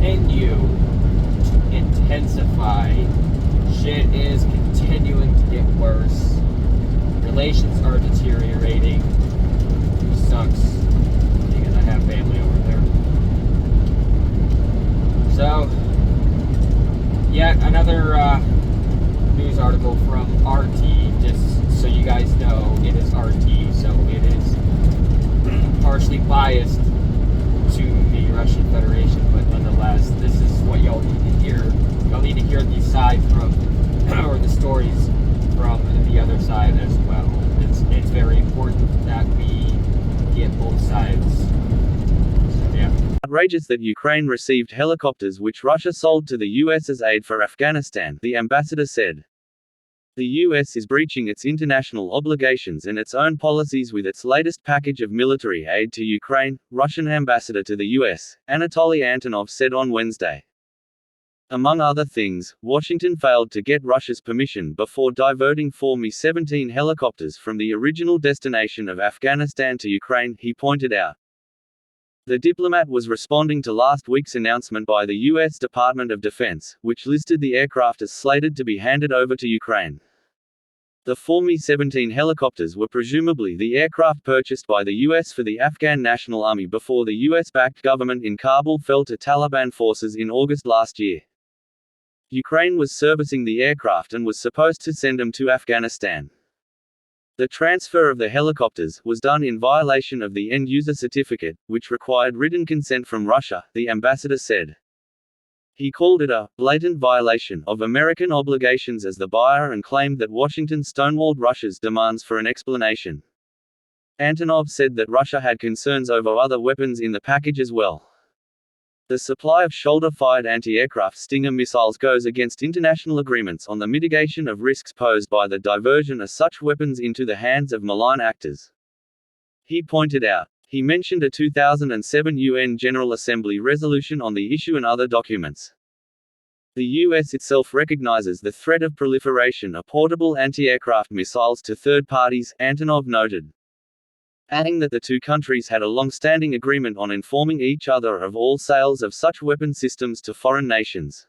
continue to intensify. Shit is continuing to get worse. Relations are deteriorating. Sucks. Because I have family over there. So, yet another news article from RT. Just so you guys know, it is RT, so it is partially biased to the Russian Federation, but nonetheless, this is what y'all need to hear. Y'all need to hear the side from, or the stories from the other side as well. It's very important that we get both sides. So, yeah. Outrageous that Ukraine received helicopters which Russia sold to the US as aid for Afghanistan, the ambassador said. The US is breaching its international obligations and its own policies with its latest package of military aid to Ukraine, Russian ambassador to the US, Anatoly Antonov said on Wednesday. Among other things, Washington failed to get Russia's permission before diverting 4 Mi-17 helicopters from the original destination of Afghanistan to Ukraine, he pointed out. The diplomat was responding to last week's announcement by the U.S. Department of Defense, which listed the aircraft as slated to be handed over to Ukraine. The 4 Mi-17 helicopters were presumably the aircraft purchased by the U.S. for the Afghan National Army before the U.S.-backed government in Kabul fell to Taliban forces in August last year. Ukraine was servicing the aircraft and was supposed to send them to Afghanistan. The transfer of the helicopters was done in violation of the end-user certificate, which required written consent from Russia, the ambassador said. He called it a blatant violation of American obligations as the buyer and claimed that Washington stonewalled Russia's demands for an explanation. Antonov said that Russia had concerns over other weapons in the package as well. The supply of shoulder-fired anti-aircraft Stinger missiles goes against international agreements on the mitigation of risks posed by the diversion of such weapons into the hands of malign actors. He pointed out. He mentioned a 2007 UN General Assembly resolution on the issue and other documents. The US itself recognizes the threat of proliferation of portable anti-aircraft missiles to third parties, Antonov noted. Adding that the two countries had a long-standing agreement on informing each other of all sales of such weapon systems to foreign nations.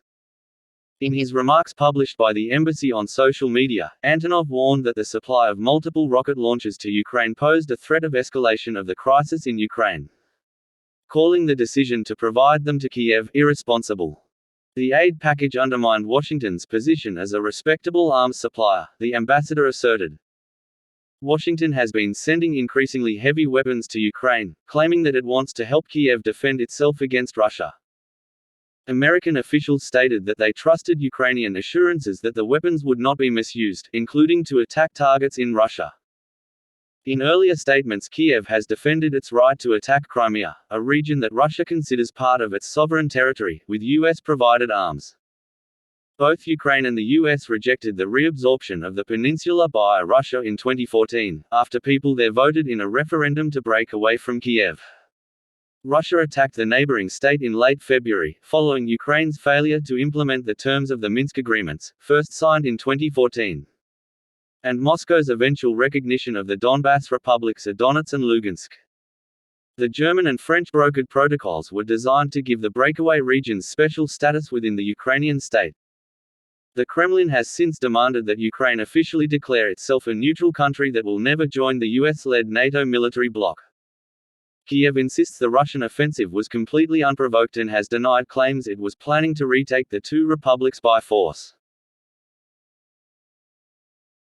In his remarks published by the embassy on social media, Antonov warned that the supply of multiple rocket launchers to Ukraine posed a threat of escalation of the crisis in Ukraine, calling the decision to provide them to Kiev irresponsible. The aid package undermined Washington's position as a respectable arms supplier, the ambassador asserted. Washington has been sending increasingly heavy weapons to Ukraine, claiming that it wants to help Kiev defend itself against Russia. American officials stated that they trusted Ukrainian assurances that the weapons would not be misused, including to attack targets in Russia. In earlier statements, Kiev has defended its right to attack Crimea, a region that Russia considers part of its sovereign territory, with US-provided arms. Both Ukraine and the US rejected the reabsorption of the peninsula by Russia in 2014, after people there voted in a referendum to break away from Kiev. Russia attacked the neighboring state in late February, following Ukraine's failure to implement the terms of the Minsk agreements, first signed in 2014. And Moscow's eventual recognition of the Donbass republics of Donetsk and Lugansk. The German and French brokered protocols were designed to give the breakaway regions special status within the Ukrainian state. The Kremlin has since demanded that Ukraine officially declare itself a neutral country that will never join the US-led NATO military bloc. Kiev insists the Russian offensive was completely unprovoked and has denied claims it was planning to retake the two republics by force.